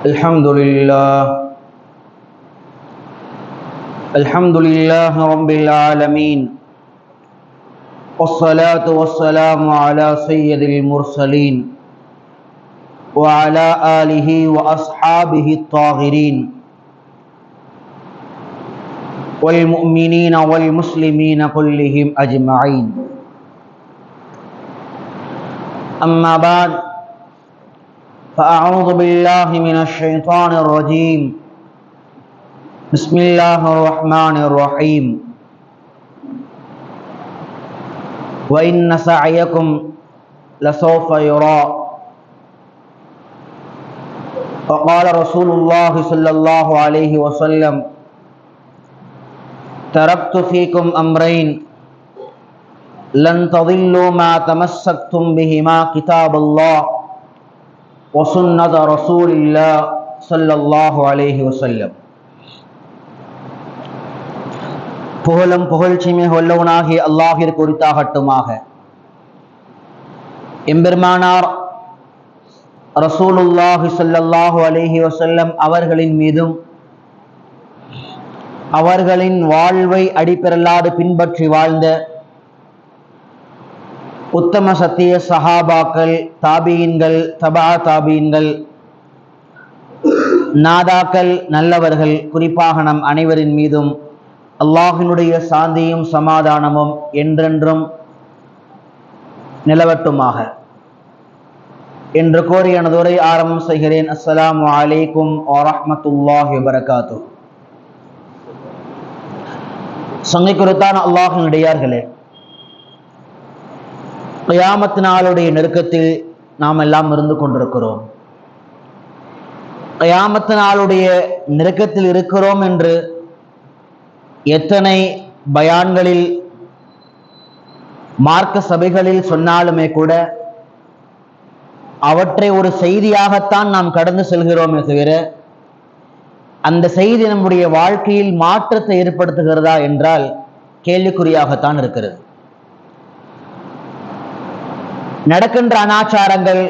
الحمد لله رب العالمين، والصلاة والسلام على سيد المرسلين وعلى آله وأصحابه الطاهرين والمؤمنين والمسلمين كلهم أجمعين. أما بعد، فأعوذ بالله من الشيطان الرجيم. بسم الله الرحمن الرحيم. وإن سعيكم لسوف يرى. وقال رسول الله صلى الله عليه وسلم: تركت فيكم أمرين لن تضلوا ما تمسكتم بهما كتاب الله وسنة رسول الله صلى الله عليه وسلم. புகழும் புகழ்ச்சியுமே வல்லவனாகிய அல்லாஹ்விற்கு உரித்தாகட்டுமாக. எம்பெருமானார் ரசூலுல்லாஹி ஸல்லல்லாஹு அலைஹி வஸல்லம் அவர்களின் மீதும் அவர்களின் வாழ்வை அடிப்பெறலாது பின்பற்றி வாழ்ந்த உத்தம சத்திய சஹாபாக்கள், தாபீன்கள், தபா தாபீன்கள், நாதாக்கள், நல்லவர்கள், குறிப்பாக நம் அனைவரின் மீதும் அல்லாஹினுடைய சாந்தியும் சமாதானமும் என்றென்றும் நிலவட்டுமாக என்று கோரி எனது உரை ஆரம்பம் செய்கிறேன். அஸ்ஸலாமு அலைக்கும் வரஹ்மத்துல்லாஹி வபரகாத்துஹு. சங்கைக்குறுத்தான அல்லாஹினுடையார்களே, கியாமத் நாளுடைய நெருக்கத்தில் நாம் எல்லாம் இருந்து கொண்டிருக்கிறோம். கியாமத் நாளுடைய நெருக்கத்தில் இருக்கிறோம் என்று எத்தனை பயான்களில், மார்க்க சபைகளில் சொன்னாலுமே கூட அவற்றை ஒரு செய்தியாகத்தான் நாம் கடந்து செல்கிறோமே தவிர அந்த செய்தி நம்முடைய வாழ்க்கையில் மாற்றத்தை ஏற்படுத்துகிறதா என்றால் கேள்விக்குறியாகத்தான் இருக்கிறது. நடக்கின்ற அனாச்சாரங்கள்,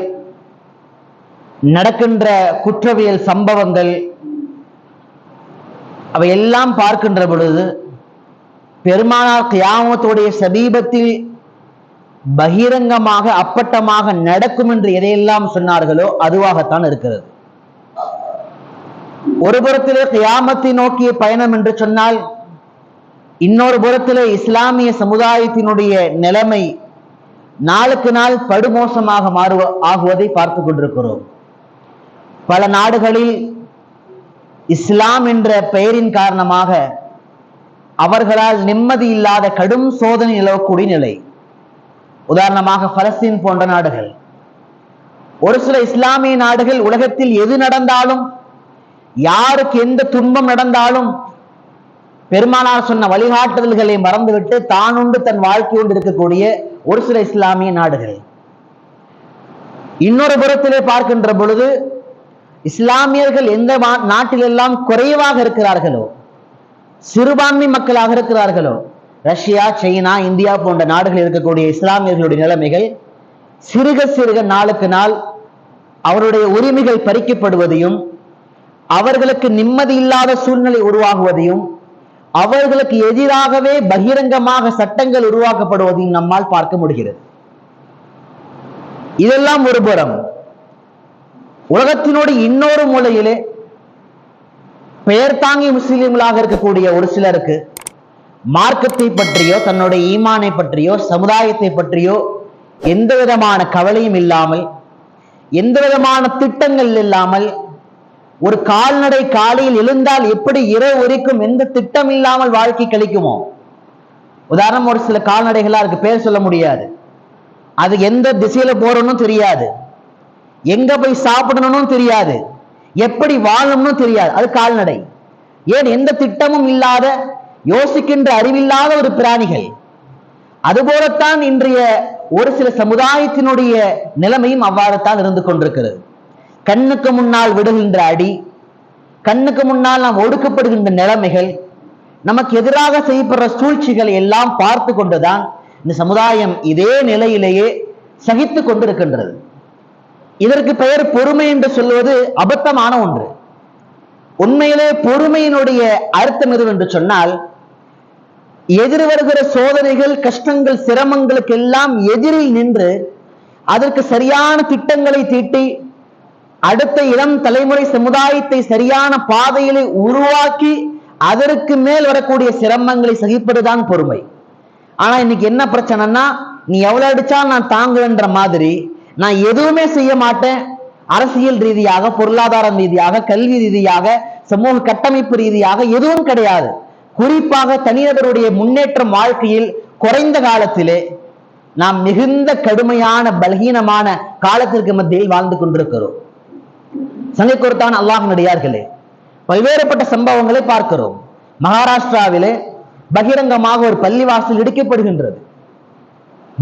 நடக்கின்ற குற்றவியல் சம்பவங்கள், அவையெல்லாம் பார்க்கின்ற பொழுது பெருமானார் கியாமத்துடைய சமீபத்தில் பகிரங்கமாக அப்பட்டமாக நடக்கும் என்று எதையெல்லாம் சொன்னார்களோ அதுவாகத்தான் இருக்கிறது. ஒரு புறத்திலே கியாமத்தை நோக்கிய பயணம் என்று சொன்னால், இன்னொரு புறத்திலே இஸ்லாமிய சமுதாயத்தினுடைய நிலைமை நாளுக்கு நாள் படுமோசமாக ஆகுவதை பார்த்து கொண்டிருக்கிறோம். பல நாடுகளில் இஸ்லாம் என்ற பெயரின் காரணமாக அவர்களால் நிம்மதி இல்லாத கடும் சோதனை நிலவக்கூடிய நிலை. உதாரணமாக பலஸ்தீன் போன்ற நாடுகள், ஒரு சில இஸ்லாமிய நாடுகள், உலகத்தில் எது நடந்தாலும், யாருக்கு எந்த துன்பம் நடந்தாலும் பெருமானார் சொன்ன வழிகாட்டுதல்களை மறந்துவிட்டு தானுண்டு தன் வாழ்க்கையோடு இருக்கக்கூடிய ஒரு சில இஸ்லாமிய நாடுகள். இன்னொரு புறத்திலே பார்க்கின்ற பொழுது இஸ்லாமியர்கள் எந்த நாட்டிலெல்லாம் குறைவாக இருக்கிறார்களோ, சிறுபான்மை மக்களாக இருக்கிறார்களோ, ரஷ்யா, சைனா, இந்தியா போன்ற நாடுகளில் இருக்கக்கூடிய இஸ்லாமியர்களுடைய நிலைமைகள் சிறுக சிறுக நாளுக்கு நாள் அவருடைய உரிமைகள் பறிக்கப்படுவதையும், அவர்களுக்கு நிம்மதி இல்லாத சூழ்நிலை உருவாகுவதையும், அவர்களுக்கு எதிராகவே பகிரங்கமாக சட்டங்கள் உருவாக்கப்படுவதையும் நம்மால் பார்க்க முடிகிறது. இதெல்லாம் ஒரு புறம். உலகத்தினோடு இன்னொரு மூலையிலே பெயர் தாங்கி முஸ்லிம்களாக இருக்கக்கூடிய ஒரு சிலருக்கு மார்க்கத்தை பற்றியோ, தன்னுடைய ஈமானை பற்றியோ, சமுதாயத்தை பற்றியோ எந்த விதமான கவலையும் இல்லாமல், எந்த விதமான திட்டங்கள் இல்லாமல், ஒரு கால்நடை காலையில் எழுந்தால் எப்படி இரவு வரைக்கும் எந்த திட்டம் இல்லாமல் வாழ்க்கை கழிக்குமோ, உதாரணம் ஒரு சில கால்நடைகளா இருக்கு, பேர் சொல்ல முடியாது, அது எந்த திசையில போறோம்னு தெரியாது, எங்க போய் சாப்பிடணும்னு தெரியாது, எப்படி வாழணும்னு தெரியாது, அது கால்நடை. ஏன், எந்த திட்டமும் இல்லாத, யோசிக்கின்ற அறிவில்லாத ஒரு பிராணிகள். அதுபோலத்தான் இன்றைய ஒரு சில சமுதாயத்தினுடைய நிலைமையும் அவ்வாறு தான் இருந்து கொண்டிருக்கிறது. கண்ணுக்கு முன்னால் விடுகின்ற அடி, கண்ணுக்கு முன்னால் நாம் ஒடுக்கப்படுகின்ற நிலைமைகள், நமக்கு எதிராக செய்யப்படுற சூழ்ச்சிகளை எல்லாம் பார்த்து கொண்டுதான் இந்த சமுதாயம் இதே நிலையிலேயே சகித்து கொண்டிருக்கின்றது. இதற்கு பெயர் பொறுமை என்று சொல்வது அபத்தமான ஒன்று. உண்மையிலே பொறுமையினுடைய அர்த்தம் எது என்று சொன்னால், எதிர் வருகிற சோதனைகள், கஷ்டங்கள், சிரமங்களுக்கு எல்லாம் எதிரில் நின்று அதற்கு சரியான திட்டங்களை தீட்டி அடுத்த இளம் தலைமுறை சமுதாயத்தை சரியான பாதையிலே உருவாக்கி அதற்கு மேல் வரக்கூடிய சிரமங்களை சகிப்பதுதான் பொறுமை. ஆனா இன்னைக்கு என்ன பிரச்சனைனா, நீ எவ்வளவு அடிச்சாலும் நான் தாங்குன்ற மாதிரி நான் எதுவுமே செய்ய மாட்டேன். அரசியல் ரீதியாக, பொருளாதாரம் ரீதியாக, கல்வி ரீதியாக, சமூக கட்டமைப்பு ரீதியாக எதுவும் கிடையாது. குறிப்பாக தனிநபருடைய முன்னேற்றம் வாழ்க்கையில் குறைந்த காலத்திலே நாம் மிகுந்த கடுமையான பலகீனமான காலத்திற்கு மத்தியில் வாழ்ந்து கொண்டிருக்கிறோம். சங்கைக்குர்தான் அல்லாஹ்வினடியார்களே, பல்வேறுபட்ட சம்பவங்களை பார்க்கிறோம். மகாராஷ்டிராவிலே பகிரங்கமாக ஒரு பள்ளிவாசல் இடிக்கப்படுகின்றது.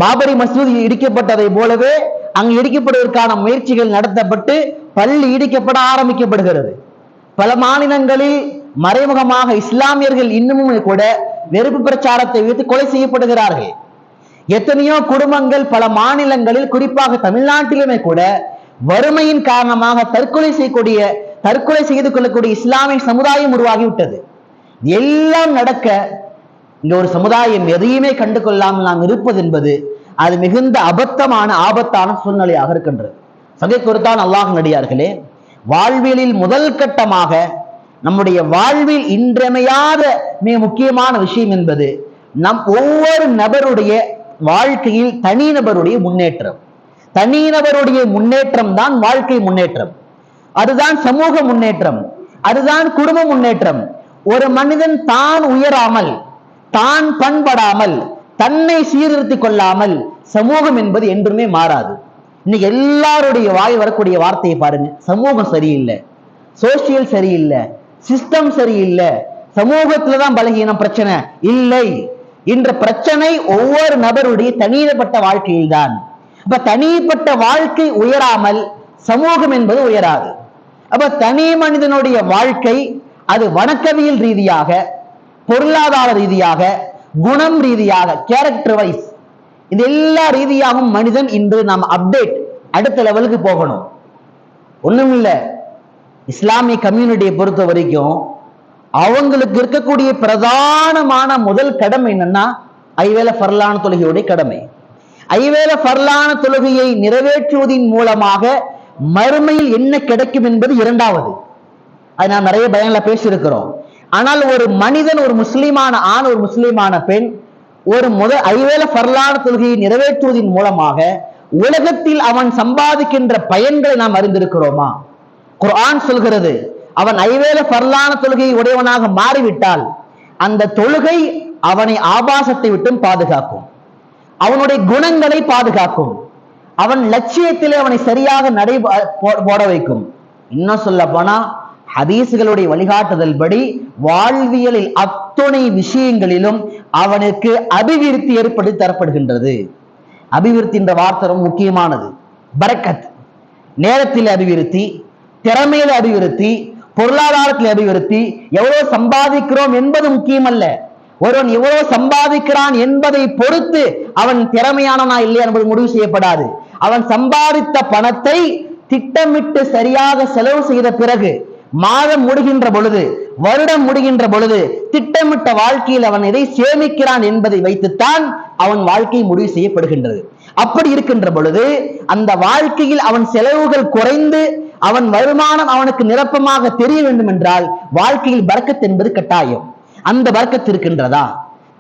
பாபரி மசூதி இடிக்கப்பட்டதை போலவே அங்கு இடிக்கப்படுவதற்கான முயற்சிகள் நடத்தப்பட்டு பள்ளி இடிக்கப்பட ஆரம்பிக்கப்படுகிறது. பல மாநிலங்களில் மறைமுகமாக இஸ்லாமியர்கள் இன்னமும் கூட வெறுப்பு பிரச்சாரத்தை வைத்து கொலை செய்யப்படுகிறார்கள். எத்தனையோ குடும்பங்கள் பல மாநிலங்களில், குறிப்பாக தமிழ்நாட்டிலுமே கூட வறுமையின் காரணமாக தற்கொலை செய்து கொள்ளக்கூடிய இஸ்லாமிய சமுதாயம் உருவாகிவிட்டது. எல்லாம் நடக்க இங்க ஒரு சமுதாயம் எதையுமே கண்டு கொள்ளாமல் நாம் இருப்பது என்பது அது மிகுந்த ஆபத்தான சூழ்நிலையாக இருக்கின்றது. சங்கைக்குர்தான் அல்லாஹ்வினடியார்களே, வாழ்வியலில் முதல் கட்டமாக நம்முடைய வாழ்வில் இன்றியமையாத மிக முக்கியமான விஷயம் என்பது நம் ஒவ்வொரு நபருடைய வாழ்க்கையில் தனிநபருடைய முன்னேற்றம். தனிநபருடைய முன்னேற்றம் தான் வாழ்க்கை முன்னேற்றம். அதுதான் சமூக முன்னேற்றம், அதுதான் குடும்ப முன்னேற்றம். ஒரு மனிதன் தான் உயராமல், தான் பண்படாமல், தன்னை சீர்திருத்திக் கொள்ளாமல் சமூகம் என்பது என்றுமே மாறாது. இன்னைக்கு எல்லாருடைய வாய் வரக்கூடிய வார்த்தையை பாருங்க, சமூகம் சரியில்லை, சோசியல் சரியில்லை, சிஸ்டம் சரியில்லை, சமூகத்துலதான் பலகீனம், பிரச்சனை இல்லை. என்ற பிரச்சனை ஒவ்வொரு நபருடைய தனிப்பட்ட வாழ்க்கையில் தான். அப்ப தனிப்பட்ட வாழ்க்கை உயராமல் சமூகம் என்பது உயராது. அப்ப தனி மனிதனுடைய வாழ்க்கை அது வணக்கவியல் ரீதியாக, பொருளாதார ரீதியாக, குணம் ரீதியாக, கேரக்டர் வைஸ், இது எல்லா ரீதியாகவும் மனிதன் இன்று நாம் அப்டேட் அடுத்த லெவலுக்கு போகணும். ஒண்ணும் இல்லை, இஸ்லாமிய கம்யூனிட்டியை பொறுத்த வரைக்கும் அவங்களுக்கு இருக்கக்கூடிய பிரதானமான முதல் கடமை என்னன்னா ஐவேளை ஃபர்லான தொழுகையுடைய கடமை. ஐவேளை ஃபர்லான தொழுகையை நிறைவேற்றுவதன் மூலமாக மறுமையில் என்ன கிடைக்கும் என்பது இரண்டாவது. அது நாம் நிறைய பயன்ல பேசியிருக்கிறோம். ஆனால் ஒரு மனிதன், ஒரு முஸ்லிமான ஆண், ஒரு முஸ்லிமான பெண் ஐவேளை ஃபர்லான தொழுகையை நிறைவேற்றுவதன் மூலமாக உலகத்தில் அவன் சம்பாதிக்கின்ற பயன்களை நாம் அறிந்திருக்கிறோமா? குர்ஆன் சொல்கிறது, அவன் ஐவேளை ஃபர்லான தொழுகையை உடையவனாக மாறிவிட்டால் அந்த தொழுகை அவனை ஆபாசத்தை விட்டும் பாதுகாக்கும், அவனுடைய குணங்களை பாதுகாக்கும், அவன் லட்சியத்திலே அவனை சரியாக போட வைக்கும். இன்னும் சொல்ல போனா ஹதீஸ்களுடைய வழிகாட்டுதல் படி வாழ்வியலில் அத்துணை விஷயங்களிலும் அவனுக்கு அபிவிருத்தி ஏற்படுத்தி தரப்படுகின்றது. அபிவிருத்தி என்ற வார்த்தை ரொம்ப முக்கியமானது. பரக்கத், நேரத்தில் அபிவிருத்தி, திறமையில அபிவிருத்தி, பொருளாதாரத்தில் அபிவிருத்தி. எவ்வளவு சம்பாதிக்கிறோம் என்பது முக்கியமல்ல, ஒருவன் எவ்வளவு சம்பாதிக்கிறான் என்பதை பொறுத்து அவன் திறமையானவனா இல்லையா என்பது முடிவு செய்யப்படாது. அவன் சம்பாதித்த பணத்தை திட்டமிட்டு சரியாக செலவு செய்த பிறகு மாதம் முடிகின்ற பொழுது, வருடம் முடிகின்ற பொழுது திட்டமிட்ட வாழ்க்கையில் அவன் எதை சேமிக்கிறான் என்பதை வைத்துத்தான் அவன் வாழ்க்கை முடிவு செய்யப்படுகின்றது. அப்படி இருக்கின்ற பொழுது அந்த வாழ்க்கையில் அவன் செலவுகள் குறைந்து அவன் வருமானம் அவனுக்கு நிரப்பமாக தெரிய வேண்டும் என்றால் வாழ்க்கையில் பரக்கத் என்பது கட்டாயம். அந்த பரக்கத் இருக்கின்றதா?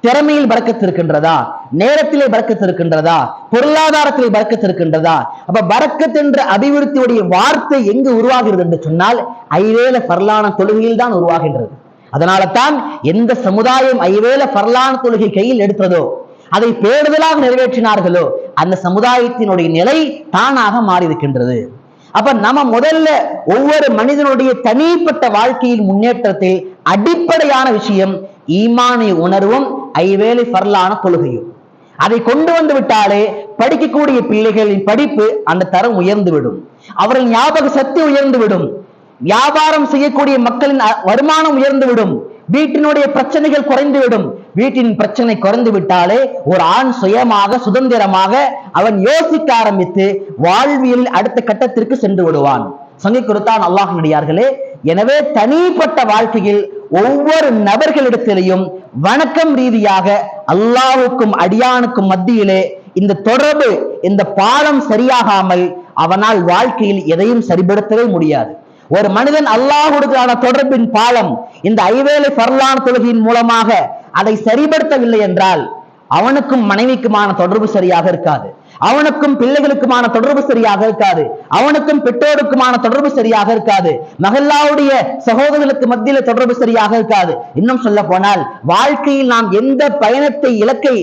திறமையில் பரக்கத் இருக்கின்றதா? நேரத்திலே பரக்கத் இருக்கின்றதா? பொருளாதாரத்திலே பரக்கத் இருக்கின்றதா? அப்ப பரக்கத் என்ற அபிவிருத்தியுடைய வார்த்தை எங்கு உருவாகிறது என்று சொன்னால் ஐவேளை ஃபர்லான தொழுகையில் தான் உருவாகின்றது. அதனால தான் எந்த சமுதாயம் ஐவேளை ஃபர்லான தொழுகை கையில் எடுத்ததோ, அதை பேடுதலாக நிறைவேற்றினார்களோ, அந்த சமுதாயத்தினுடைய நிலை தானாக மாறி இருக்கின்றது. அப்ப நம்ம முதல்ல ஒவ்வொரு மனிதனுடைய தனிப்பட்ட வாழ்க்கையில் முன்னேற்றத்தில் அடிப்படையான விஷயம் ஈமானை உணர்வும் ஐவேளை ஃபர்லான தொழுகையும். அதை கொண்டு வந்து விட்டாலே படிக்கக்கூடிய பிள்ளைகளின் படிப்பு அந்த தரம் உயர்ந்து விடும், அவர்கள் ஞாபக சக்தி உயர்ந்து விடும், வியாபாரம் செய்யக்கூடிய மக்களின் வருமானம் உயர்ந்து விடும், வீட்டினுடைய பிரச்சனைகள் குறைந்துவிடும். வீட்டின் பிரச்சனை குறைந்து விட்டாலே ஒரு ஆண் சுயமாக சுதந்திரமாக அவன் யோசிக்க ஆரம்பித்து வாழ்வியல் அடுத்த கட்டத்திற்கு சென்று விடுவான். சங்கை கொடுத்தான் அல்லாஹ்விடியார்களே. எனவே தனிப்பட்ட வாழ்க்கையில் ஒவ்வொரு நபர்களிடத்திலையும் வணக்கம் ரீதியாக அல்லாஹ்வுக்கும் அடியானுக்கும் மத்தியிலே இந்த தொடர்பு, இந்த பாலம் சரியாகாமல் அவனால் வாழ்க்கையில் எதையும் சரிபடுத்தவே முடியாது. ஒரு மனிதன் அல்லாஹ்வுடனான தொடர்பின் பாலம் இந்த ஐவேளை ஃபர்லான தொழுகையின் மூலமாக அதை சரிபடுத்தவில்லை என்றால் அவனுக்கும் மனைவிக்குமான தொடர்பு சரியாக இருக்காது, அவனுக்கும் பிள்ளைகளுக்குமான தொடர்பு சரியாக இருக்காது, அவனுக்கும் பெற்றோருக்குமான தொடர்பு சரியாக இருக்காது, மகல்லாவுடைய சகோதரர்களுக்கு மத்தியில தொடர்பு சரியாக இருக்காது. இன்னும் சொல்ல போனால் வாழ்க்கையில் நாம் எந்த பயணத்தை இலக்கை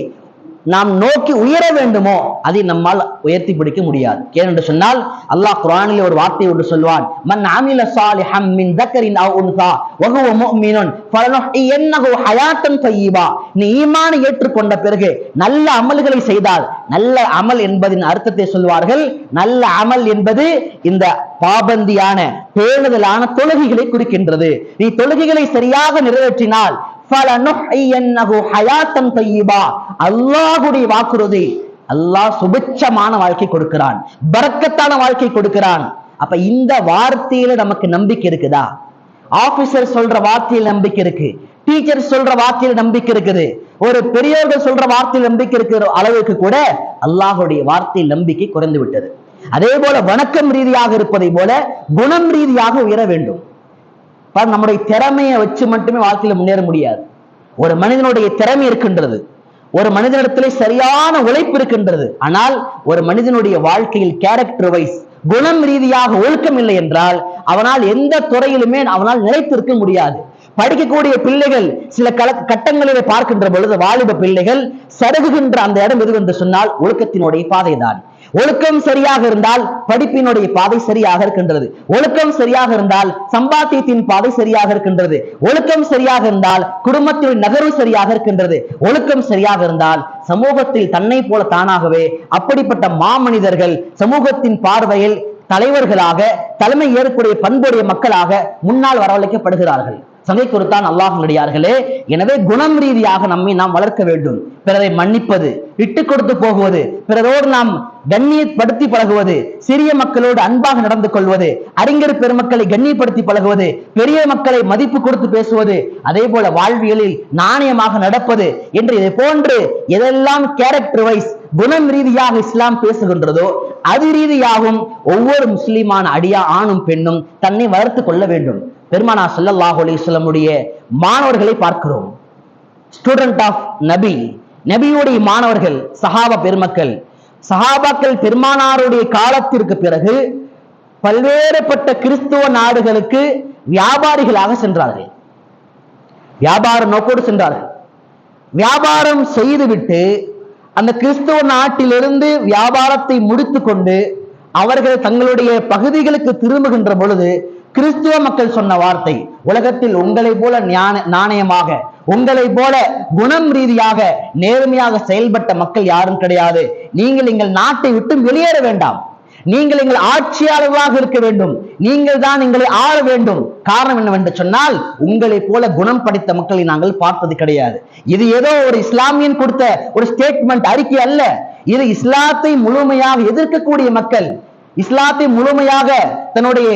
நாம் நோக்கி உயர வேண்டுமோ அதை நம்மால் உயர்த்தி பிடிக்க முடியாது. ஏனென்று சொன்னால் அல்லாஹ் குர்ஆனிலே ஒரு வார்த்தை ஒன்று சொல்வான், மன் அமில சாலிஹம் மின் தக்கரின் அவ் உன்சா வஹுவ முஃமினுன் ஃபலனுஹ்யின்னஹு ஹயாத்தன் தய்யிபா. நீ ஈமானை ஏற்றுக்கொண்ட பிறகு நல்ல அமல்களை செய்தால், நல்ல அமல் என்பதின் அர்த்தத்தை சொல்வார்கள், நல்ல அமல் என்பது இந்த பாபந்தியான பேணுதலான தொழுகைகளை குறிக்கின்றது. நீ தொழுகைகளை சரியாக நிறைவேற்றினால் அல்லாஹ்வுடைய வாக்குறுதி, அல்லாஹ் சுபிட்சமான வாழ்க்கை கொடுக்கிறான், பரக்கத்தான வாழ்க்கை கொடுக்கிறான். அப்ப இந்த வார்த்தையில நமக்கு நம்பிக்கை இருக்குதா? ஆபீசர் சொல்ற வார்த்தையில் நம்பிக்கை இருக்கு, டீச்சர் சொல்ற வார்த்தையில் நம்பிக்கை இருக்குது, ஒரு பெரியவர்கள் சொல்ற வார்த்தையில் நம்பிக்கை இருக்கிற அளவுக்கு கூட அல்லாஹ்வுடைய வார்த்தையில் நம்பிக்கை குறைந்து விட்டது. அதே போல வணக்கம் ரீதியாக இருப்பதை போல குணம் ரீதியாக உயர வேண்டும். நம்முடைய திறமையை வச்சு மட்டுமே வாழ்க்கையில முன்னேற முடியாது. ஒரு மனிதனுடைய திறமை இருக்கின்றது, ஒரு மனிதனிடத்திலே சரியான உழைப்பு இருக்கின்றது. ஆனால் ஒரு மனிதனுடைய வாழ்க்கையில் கேரக்டர் வைஸ் குணம் ரீதியாக ஒழுக்கம் இல்லை என்றால் அவனால் எந்த துறையிலுமே அவனால் நிலைத்திருக்க முடியாது. படிக்கக்கூடிய பிள்ளைகள் சில கட்டங்களிலே பார்க்கின்ற பொழுது வாலிப பிள்ளைகள் சருகுகின்ற அந்த இடம் எது என்று சொன்னால் ஒழுக்கத்தினுடைய பாதைதான். ஒழுக்கம் சரியாக இருந்தால் படிப்பினுடைய பாதை சரியாக இருக்கின்றது, ஒழுக்கம் சரியாக இருந்தால் சம்பாத்தியத்தின் பாதை சரியாக இருக்கின்றது, ஒழுக்கம் சரியாக இருந்தால் குடும்பத்தின் நகர்வு சரியாக இருக்கின்றது, ஒழுக்கம் சரியாக இருந்தால் சமூகத்தில் தன்னை போல தானாகவே அப்படிப்பட்ட மாமனிதர்கள் சமூகத்தின் பார்வையில் தலைவர்களாக தலைமை ஏற்கக்கூடிய பண்புடைய மக்களாக முன்னால் வரவழைக்கப்படுகிறார்கள். சங்கை கொடுத்தான் அல்லாஹ்விடியார்களே. எனவே குணம் ரீதியாக நம்மை நாம் வளர்க்க வேண்டும். பிறரை மன்னிப்பது, விட்டு கொடுத்து போகுவது, பிறரோடு நாம் கண்ணியப்படுத்தி பழகுவது, சிறிய மக்களோடு அன்பாக நடந்து கொள்வது, அறிஞர் பெருமக்களை கண்ணியப்படுத்தி பழகுவது, பெரிய மக்களை மதிப்பு கொடுத்து பேசுவது, அதே போல வாழ்வியலில் நாணயமாக நடப்பது என்று இதை போன்று எதெல்லாம் கேரக்டர் வைஸ் குணம் ரீதியாக இஸ்லாம் பேசுகின்றதோ அது ரீதியாகவும் ஒவ்வொரு முஸ்லிமான அடியா ஆணும் பெண்ணும் தன்னை வளர்த்து கொள்ள வேண்டும். பெருமானார் ஸல்லல்லாஹு அலைஹி வஸல்லமுடைய மாணவர்களை பார்க்கிறோம். ஸ்டூடெண்ட் ஆஃப் நபி, நபியுடைய மாணவர்கள் சஹாபா பெருமக்கள். சஹாபாக்கள் பெருமானாருடைய காலத்திற்கு பிறகு பல்வேறுபட்ட கிறிஸ்துவ நாடுகளுக்கு வியாபாரிகளாக சென்றார்கள், வியாபார நோக்கோடு சென்றார்கள். வியாபாரம் செய்துவிட்டு அந்த கிறிஸ்துவ நாட்டிலிருந்து வியாபாரத்தை முடித்து கொண்டு அவர்கள் தங்களுடைய பகுதிகளுக்கு திரும்புகின்ற பொழுது கிறிஸ்துவ மக்கள் சொன்ன வார்த்தை, உலகத்தில் உங்களை போல நாணயமாக, உங்களை போல குணம் ரீதியாக நேர்மையாக செயல்பட்ட மக்கள் யாரும் கிடையாது. நீங்கள் எங்கள் நாட்டை விட்டு வெளியேற வேண்டாம், நீங்கள் எங்கள் ஆட்சியாளர்களாக இருக்க வேண்டும், நீங்கள் தான் எங்களை ஆள வேண்டும். காரணம் என்னவென்று சொன்னால் உங்களை போல குணம் படைத்த மக்களை நாங்கள் பார்த்தது கிடையாது. இது ஏதோ ஒரு இஸ்லாமியன் கொடுத்த ஒரு ஸ்டேட்மெண்ட், அறிக்கை அல்ல. இது இஸ்லாத்தை முழுமையாக எதிர்க்கக்கூடிய மக்கள், இஸ்லாத்தை முழுமையாக தன்னுடைய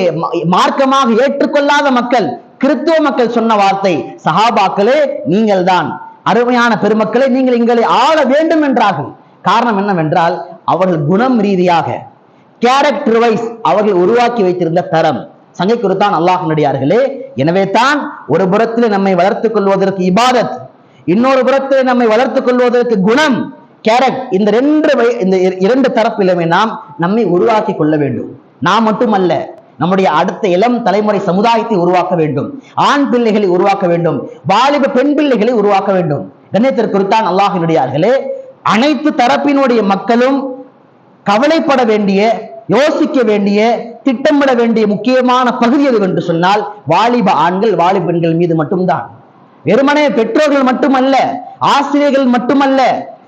மார்க்கமாக ஏற்றுக்கொள்ளாத மக்கள், கிறிஸ்துவ மக்கள் சொன்ன வார்த்தை, சஹாபாக்களே நீங்கள் தான் அருமையான பெருமக்களே, நீங்கள் எங்களை ஆள வேண்டும் என்றார்கள். காரணம் என்னவென்றால் அவர்கள் குணம் ரீதியாக கேரக்டர் வைஸ் அவர்கள் உருவாக்கி வைத்திருந்த தரம். சங்கை கொடுத்தான் அல்லாஹ்விடியார்களே. எனவே தான் ஒரு புறத்திலே நம்மை வளர்த்துக் கொள்வதற்கு இபாதத், இன்னொரு புறத்திலே நம்மை வளர்த்துக் கொள்வதற்கு குணம், கேரக்டர், இந்த இரண்டு தரப்பிலுமே நாம் நம்மை உருவாக்கி கொள்ள வேண்டும். நாம் மட்டுமல்ல, நம்முடைய அடுத்த இளம் தலைமுறை சமுதாயத்தை உருவாக்க வேண்டும், ஆண் பிள்ளைகளை உருவாக்க வேண்டும், வாலிப பெண் பிள்ளைகளை உருவாக்க வேண்டும். கண்ணியத்திற்கு குறித்தான் அல்லாஹ்விடியார்களே. அனைத்து தரப்பினுடைய மக்களும் கவலைப்பட வேண்டிய, யோசிக்க வேண்டிய, திட்டமிட வேண்டிய முக்கியமான பகுதி எது என்று சொன்னால் வாலிப ஆண்கள் வாலிப பெண்கள் மீது மட்டும்தான். வெறுமனே பெற்றோர்கள் மட்டுமல்ல, ஆசிரியர்கள் மட்டுமல்ல,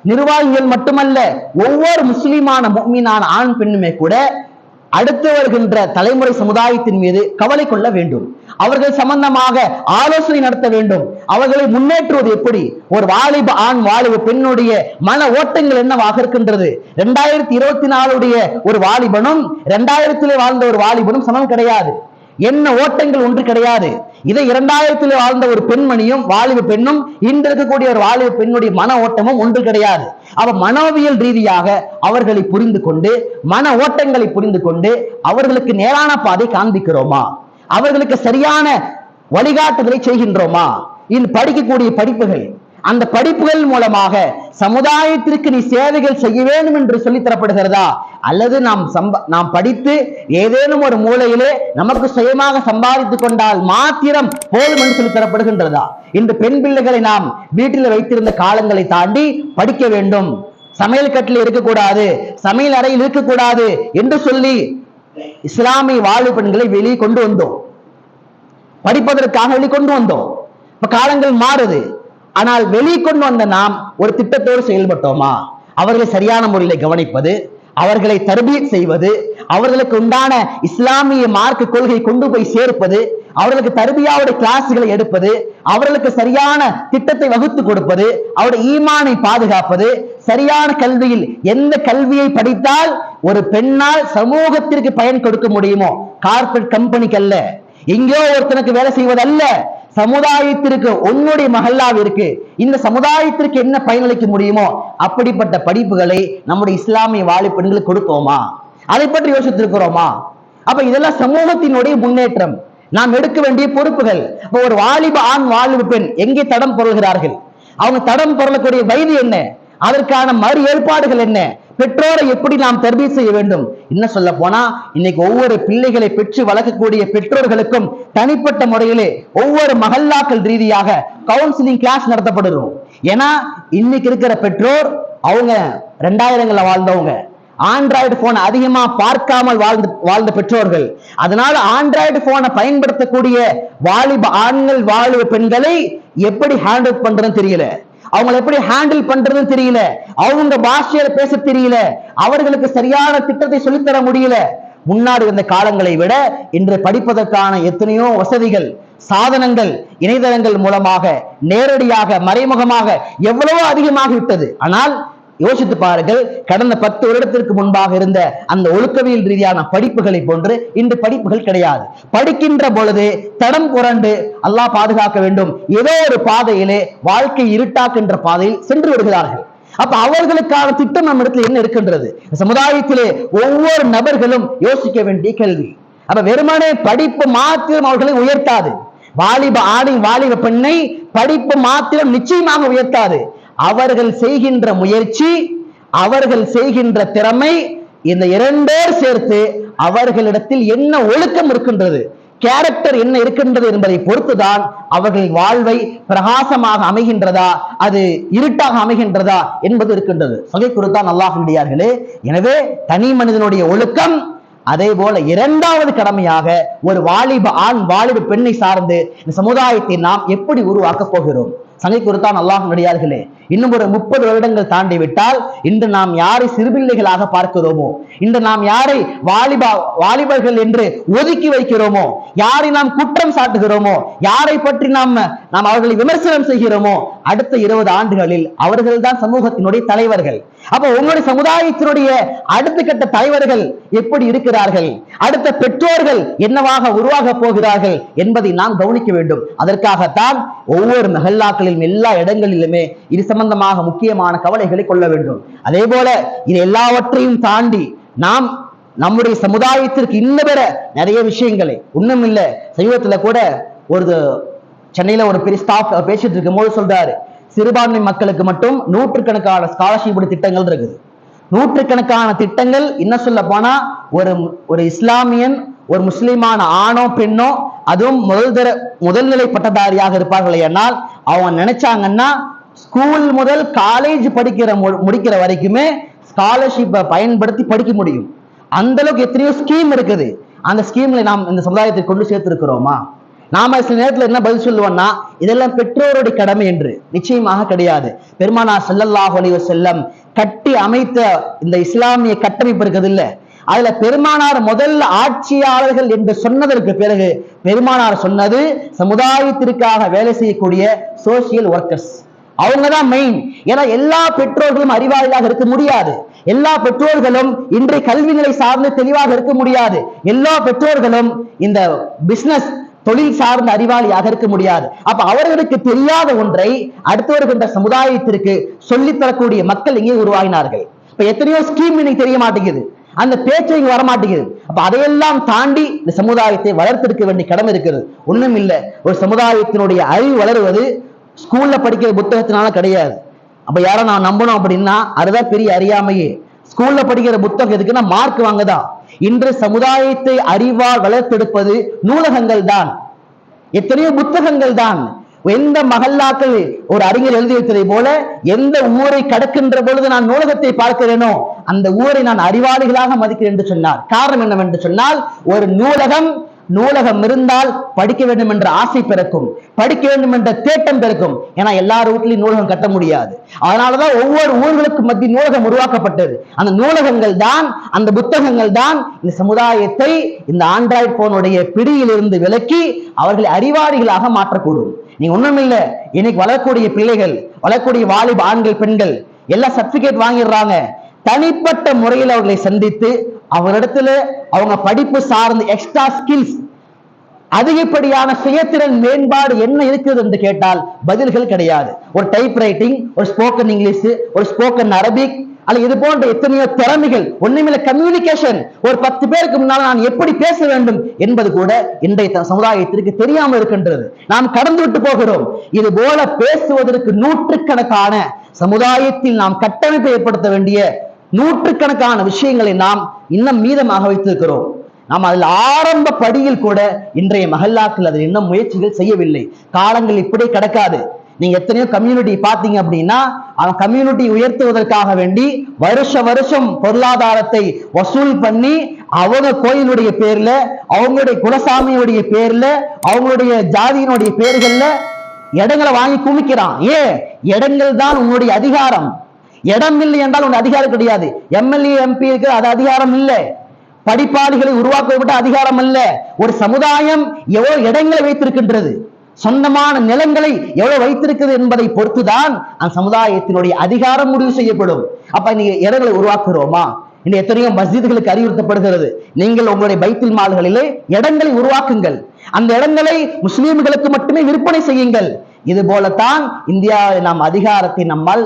நிர்வாகிகள் மட்டுமல்ல, ஒவ்வொரு முஸ்லிமான முஃமினான ஆண் பெண்ணுமே கூட அடுத்து வருகின்ற தலைமுறை சமுதாயத்தின் மீது கவலை கொள்ள வேண்டும். அவர்கள் சம்பந்தமாக ஆலோசனை நடத்த வேண்டும். அவர்களை முன்னேற்றுவது எப்படி? ஒரு வாலிப ஆண் வாலிப பெண்ணுடைய மன ஓட்டங்கள் என்னவாக இருக்கின்றது? 2024 ஒரு வாலிபனும் 2000 வாழ்ந்த ஒரு வாலிபனும் சமம் கிடையாது. என்ன ஓட்டங்கள் ஒன்று கிடையாது. இதை 2000 வாழ்ந்த ஒரு பெண்மணியும் வாலிப பெண்ணும் இன்று இருக்கக்கூடிய ஒரு வாலிப பெண்ணுடைய மன ஓட்டமும் ஒன்று கிடையாது. அவ மனோவியல் ரீதியாக அவர்களை புரிந்து கொண்டு, மன ஓட்டங்களை புரிந்து கொண்டு அவர்களுக்கு நேரான பாதை காண்பிக்கிறோமா? அவர்களுக்கு சரியான வழிகாட்டுதலை செய்கின்றோமா? இன்று படிக்கக்கூடிய படிப்புகள், அந்த படிப்புகள் மூலமாக சமுதாயத்திற்கு நீ சேவைகள் செய்ய வேண்டும் என்று சொல்லித் தரப்படுகிறதா? அல்லது நாம் படித்து ஏதேனும் ஒரு மூலையிலே நமக்கு சுயமாக சம்பாதித்துக் கொண்டால் மாத்திரம் போதும் என்று சொல்லித் தரப்படுகின்றதா? இன்று பெண் பிள்ளைகளை நாம் வீட்டில் வைத்திருந்த காலங்களை தாண்டி படிக்க வேண்டும், சமையல் கட்டில் இருக்கக்கூடாது, சமையல் அறையில் இருக்கக்கூடாது என்று சொல்லி இஸ்லாமிய வாழ்வு பெண்களை வெளியே கொண்டு வந்தோம், படிப்பதற்காக வெளிக்கொண்டு வந்தோம். இப்ப காலங்கள் மாறுது. ஆனால் வெளிக்கொண்டு வந்த நாம் ஒரு திட்டத்தோடு செயல்பட்டோமா? அவர்களை சரியான முறையில் கவனிப்பது, அவர்களை தர்பீத் செய்வது, அவர்களுக்கு உண்டான இஸ்லாமிய மார்க்க கொள்கை கொண்டு போய் சேர்ப்பது, அவர்களுக்கு தர்பியாவுடைய கிளாஸ்களை எடுப்பது, அவர்களுக்கு சரியான திட்டத்தை வகுத்து கொடுப்பது, அவருடைய ஈமானை பாதுகாப்பது, சரியான கல்வியில் எந்த கல்வியை படித்தால் ஒரு பெண்ணால் சமூகத்திற்கு பயன் கொடுக்க முடியுமோ, கார்பரேட் கம்பெனிக்கு அல்ல, எங்கேயோ ஒருத்தனுக்கு வேலை செய்வதல்ல, சமுதாயத்திற்கு உன்னுடைய மஹல்லாவிற்கு இந்த சமுதாயத்திற்கு என்ன பயனளிக்க முடியுமோ அப்படிப்பட்ட படிப்புகளை நம்முடைய இஸ்லாமிய வாலிப பெண்களுக்கு கொடுத்தோமா? அதை பற்றி யோசித்திருக்கிறோமா? அப்ப இதெல்லாம் சமூகத்தினுடைய முன்னேற்றம், நாம் எடுக்க வேண்டிய பொறுப்புகள். இப்ப ஒரு வாலிப ஆண் வாலிப பெண் எங்கே தடம் பொருள்கிறார்கள்? அவங்க தடம் பொருளக்கூடிய வயது என்ன? அதற்கான மறு ஏற்பாடுகள் என்ன? பெற்றோரை எப்படி நாம் தர்பீத் செய்ய வேண்டும்? என்ன சொல்ல போனா இன்னைக்கு ஒவ்வொரு பிள்ளைகளை பெற்று வளர்க்கக்கூடிய பெற்றோர்களுக்கும் தனிப்பட்ட முறையிலே ஒவ்வொரு மஹல்லாக்கள் ரீதியாக கவுன்சிலிங் கிளாஸ் நடத்தப்படுறோம். ஏன்னா இன்னைக்கு இருக்கிற பெற்றோர் அவங்க 2000 வாழ்ந்தவங்க, ஆண்ட்ராய்டு போன் அதிகமா பார்க்காமல் வாழ்ந்த பெற்றோர்கள். அதனால ஆண்ட்ராய்டு போனை பயன்படுத்தக்கூடிய வாலிப ஆண்கள் வாலிப பெண்களை எப்படி ஹேண்டில் பண்றதுன்னு தெரியல, அவங்களை எப்படி ஹேண்டில் பண்றதுன்னு தெரியல, அவங்க பாஷையில பேச தெரியல, அவர்களுக்கு சரியான திட்டத்தை சொல்லித்தர முடியல. முன்னாடி இருந்த காலங்களை விட இன்று படிப்பதற்கான எத்தனையோ வசதிகள், சாதனங்கள் இணையதளங்கள் மூலமாக நேரடியாக மறைமுகமாக எவ்வளவோ அதிகமாகிவிட்டது. ஆனால் யோசித்து பாருங்கள், கடந்த 10 வருடத்திற்கு முன்பாக இருந்த அந்த ஒழுக்கவியல் ரீதியான படிப்புகளை போன்று இன்று படிப்புகள் கிடையாது. படிக்கின்ற பொழுது தடம் புரண்டு அல்லாஹ் பாதுகாக்க வேண்டும், ஏதோ ஒரு பாதையிலே வாழ்க்கை இருட்டாக்குகின்ற பாதையில் சென்று விடுகிறார்கள். அப்ப அவர்களுக்கான திட்டம் நம்ம இடத்துல என்ன இருக்கின்றது? சமுதாயத்திலே ஒவ்வொரு நபர்களும் யோசிக்க வேண்டிய கேள்வி. அப்ப வெறுமனே படிப்பு மாத்திரம் அவர்களை உயர்த்தாது. வாலிப ஆணை வாலிப பெண்ணை படிப்பு மாத்திரம் நிச்சயமாக உயர்த்தாது. அவர்கள் செய்கின்ற முயற்சி, அவர்கள் செய்கின்ற திறமை, இந்த இரண்டோர் சேர்த்து அவர்களிடத்தில் என்ன ஒழுக்கம் இருக்கின்றது, கேரக்டர் என்ன இருக்கின்றது என்பதை பொறுத்துதான் அவர்கள் வாழ்வை பிரகாசமாக அமைகின்றதா அது இருட்டாக அமைகின்றதா என்பது இருக்கின்றது. சொகை குறித்தான் அல்லாஹ்வுடையார்களே. எனவே தனி மனிதனுடைய ஒழுக்கம், அதே போல இரண்டாவது கடமையாக ஒரு வாலிப ஆண் வாலிப பெண்ணை சார்ந்து இந்த சமுதாயத்தை நாம் எப்படி உருவாக்க போகிறோம்? சங்கை குறித்தான் அல்லாஹ்வுடையார்களே. இன்னும் ஒரு 30 வருடங்கள் தாண்டி விட்டால் இன்று நாம் யாரை சிறுபிள்ளைகளாக பார்க்கிறோமோ, இன்று நாம் யாரை வாலிபர்கள் என்று ஒதுக்கி வைக்கிறோமோ, யாரை நாம் குற்றம் சாட்டுகிறோமோ, யாரை பற்றி நாம் அவர்களை விமர்சனம் செய்கிறோமோ, அடுத்த 20 ஆண்டுகளில் அவர்கள் தான் சமூகத்தினுடைய தலைவர்கள். அப்ப உங்களுடைய சமுதாயத்தினுடைய அடுத்த கட்ட தலைவர்கள் எப்படி இருக்கிறார்கள், அடுத்த பெற்றோர்கள் என்னவாக உருவாக போகிறார்கள் என்பதை நாம் கவனிக்க வேண்டும். அதற்காகத்தான் ஒவ்வொரு மஹல்லாக்களிலும் எல்லா இடங்களிலுமே இது சம்பந்தமாக முக்கியமான கவலைகளை கொள்ள வேண்டும். அதே போல இது எல்லாவற்றையும் தாண்டி நாம் நம்முடைய சமுதாயத்திற்கு இன்னும் பெற நிறைய விஷயங்களை ஒண்ணும் இல்லை. சமீபத்துல கூட ஒரு சென்னையில ஒரு பெரிய ஸ்டாஃப் பேசிட்டு இருக்கும் போது சொல்றாரு, சிறுபான்மை மக்களுக்கு மட்டும் 100கணக்கான ஸ்காலர்ஷிப் திட்டங்கள் இருக்குது. 100கணக்கான திட்டங்கள். என்ன சொல்ல போனா ஒரு இஸ்லாமியன் ஒரு முஸ்லிமான ஆணோ பெண்ணோ, அதுவும் முதல்நிலை பட்டதாரியாக இருப்பார்கள். ஏனால் அவங்க நினைச்சாங்கன்னா ஸ்கூல் முதல் காலேஜ் முடிக்கிற வரைக்குமே ஸ்காலர்ஷிப்பை பயன்படுத்தி படிக்க முடியும். அந்த அளவுக்கு எத்தனையோ ஸ்கீம் இருக்குது. அந்த ஸ்கீம்ல நாம் இந்த சமுதாயத்தை கொண்டு சேர்த்திருக்கிறோமா? நாம சில நேரத்தில் என்ன பதில் சொல்லுவோம்னா, இதெல்லாம் பெற்றோருடைய கடமை என்று. நிச்சயமாக கிடையாது. பெருமானார் ஸல்லல்லாஹு அலைஹி வஸல்லம் கட்டி அமைத்த இந்த இஸ்லாமிய கட்டமைப்பு இருக்குது இல்ல, அதுல பெருமானார் முதல் ஆட்சியாளர்கள் என்று சொன்னதற்கு பிறகு பெருமானார் சொன்னது சமுதாயத்திற்காக வேலை செய்யக்கூடிய சோசியல் ஒர்க்கர்ஸ். அவங்கதான் மெயின். ஏன்னா எல்லா பெற்றோர்களும் அறிவாளியாக இருக்க முடியாது. எல்லா பெற்றோர்களும் இன்றைய கல்வி நிலை சார்ந்து தெளிவாக இருக்க முடியாது. எல்லா பெற்றோர்களும் இந்த பிசினஸ் தொழில் சார்ந்த அறிவாளியாக இருக்க முடியாது. அப்ப அவர்களுக்கு தெரியாத ஒன்றை அடுத்து வருகின்ற சமுதாயத்திற்கு சொல்லித்தரக்கூடிய மக்கள் இங்கே உருவாகினார்கள். இப்ப எத்தனையோ ஸ்கீம் இன்னைக்கு தெரிய மாட்டேங்குது, அந்த பேச்சு இங்க வர மாட்டேங்குது. அப்ப அதையெல்லாம் தாண்டி இந்த சமுதாயத்தை வளர்த்தெடுக்க வேண்டிய கடமை இருக்கிறது. ஒண்ணும் இல்லை, ஒரு சமுதாயத்தினுடைய அறிவு வளருவது ஸ்கூல்ல படிக்கிற புத்தகத்தினால கிடையாது. அப்ப யாரும் நான் நம்பணும் அப்படின்னா அதுதான் பெரிய அறியாமையே. ஸ்கூல்ல படிக்கிற புத்தகம் எதுக்குன்னா மார்க் வாங்கதான். இன்று சமுதாயத்தை அறிவால் வளர்த்தெடுப்பது நூலகங்கள் தான், எத்தனையோ புத்தகங்கள் தான். எந்த மகல்லாக்கள் ஒரு அறிஞர் எழுதி வைத்ததை போல எந்த ஊரை கடக்கின்ற பொழுது நான் நூலகத்தை பார்க்கிறேனோ அந்த ஊரை நான் அறிவாளிகளாக மதிக்கிறேன் என்று சொன்னார். காரணம் என்னவென்று சொன்னால், ஒரு நூலகம் இருந்தால் படிக்க வேண்டும் என்ற ஆசை பிறக்கும், படிக்க வேண்டும் என்ற தேட்டம் பிறக்கும். ஏன்னா எல்லார் வீட்லயும் நூலகம் கட்ட முடியாது. அதனாலதான் ஒவ்வொரு ஊர்களுக்கு மத்திய நூலகம் உருவாக்கப்பட்டது. அந்த நூலகங்கள் தான், அந்த புத்தகங்கள் தான் இந்த சமுதாயத்தை இந்த ஆண்ட்ராய்டு போனுடைய பிடியிலிருந்து விலக்கி அவர்களை அறிவாளிகளாக மாற்றக்கூடும். நீங்க ஒண்ணும் இல்ல, இன்னைக்கு வளரக்கூடிய பிள்ளைகள், வளரக்கூடிய வாலிப ஆண்கள் பெண்கள் எல்லாம் சர்டிபிகேட் வாங்கிடுறாங்க. தனிப்பட்ட முறையில் அவர்களை சந்தித்து அவரிடத்துல அவங்க படிப்பு சார்ந்த எக்ஸ்ட்ரா ஸ்கில்ஸ், அதிகப்படியான சுயத்திறன் மேம்பாடு என்ன இருக்குது என்று கேட்டால் பதில்கள் கிடையாது. ஒரு டைப் ரைட்டிங், ஒரு ஸ்போக்கன் இங்கிலீஷ், ஒரு ஸ்போக்கன் அரபிக், அல்ல இது போன்ற எத்தனையோ திறமைகள், ஒண்ணுமில்ல கம்யூனிகேஷன். ஒரு 10 பேருக்கு முன்னால் நான் எப்படி பேச வேண்டும் என்பது கூட இன்றைய சமுதாயத்திற்கு தெரியாமல் இருக்கின்றது. நாம் கடந்து விட்டு போகிறோம். இது போல பேசுவதற்கு நூற்றுக்கணக்கான சமுதாயத்தில் நாம் கட்டமைப்பை ஏற்படுத்த வேண்டிய நூற்றுக்கணக்கான விஷயங்களை நாம் இன்னும் மீதமாக வைத்திருக்கிறோம். நாம் அதில் ஆரம்ப படியில் கூட இன்றைய மஹல்லாக்கள் அதில் இன்னும் முயற்சிகள் செய்யவில்லை. காலங்கள் இப்படி கிடக்காது. நீங்க எத்தனையோ கம்யூனிட்டி பாத்தீங்க அப்படின்னா அவன் கம்யூனிட்டி உயர்த்துவதற்காக வேண்டி வருஷம் பொருளாதாரத்தை வசூல் பண்ணி அவங்க கோயிலுடைய பேர்ல, அவங்களுடைய குலசாமியுடைய பேர்ல, அவங்களுடைய ஜாதியினுடைய பேர்கள்ல இடங்களை வாங்கி குமிக்கிறான். ஏன்? இடங்கள் தான் உன்னுடைய அதிகாரம். இடம் இல்லை என்றால் உன் அதிகாரம் கிடையாது. எம்எல்ஏ எம்பி இருக்கு, அது அதிகாரம் இல்லை. படிப்பாளிகளை உருவாக்க அதிகாரம் அல்ல. ஒரு சமுதாயம் எவ்வளவு இடங்களை வைத்திருக்கின்றது, சொந்தமான நிலங்களை எவ்வளவு வைத்திருக்கிறது என்பதை பொறுத்துதான் அந்த சமுதாயத்தினுடைய அதிகாரம் முடிவு செய்யப்படும். அப்ப நீங்க இடங்களை உருவாக்குறோமா? இந்த எத்தனையோ மஸ்ஜிதுகளுக்கு அறிவுறுத்தப்படுகிறது, நீங்கள் உங்களுடைய பைத்துல் மால்களிலே இடங்களை உருவாக்குங்கள், அந்த இடங்களை முஸ்லிம்களுக்கு மட்டுமே விற்பனை செய்யுங்கள். இது போலத்தான் இந்தியாவில் நாம் அதிகாரத்தை நம்மால்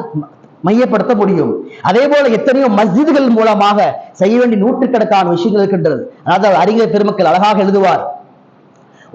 மையப்படுத்த முடியும். அதே போல எத்தனையோ மஸ்ஜிதுகள் மூலமாக செய்ய வேண்டிய நூற்றுக்கணக்கான விஷயங்கள் இருக்கின்றது. அதாவது அறிஞர் பெருமக்கள் அழகாக எழுதுவார்,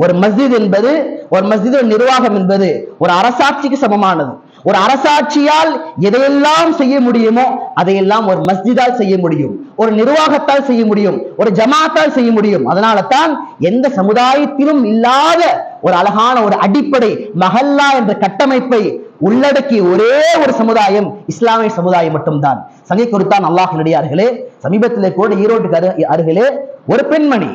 ஒரு மஸ்ஜித் என்பது, ஒரு மஸ்ஜித் நிர்வாகம் என்பது ஒரு அரசாட்சிக்கு சமமானது. ஒரு அரசாட்சியால் எதையெல்லாம் செய்ய முடியுமோ அதையெல்லாம் ஒரு மஸ்ஜிதால் செய்ய முடியும், ஒரு நிர்வாகத்தால் செய்ய முடியும், ஒரு ஜமாத்தால் செய்ய முடியும். அதனால தான் எந்த சமுதாயத்திலும் இல்லாத ஒரு அழகான ஒரு அடிப்படை மஹல்லா என்ற கட்டமைப்பை உள்ளடக்கிய ஒரே ஒரு சமுதாயம் இஸ்லாமிய சமுதாயம் மட்டும்தான். சங்கை கொடுத்தான் அல்லாஹ் நடிகார்களே. சமீபத்திலே கூட ஈரோட்டுக்கு அருகிலே ஒரு பெண்மணி,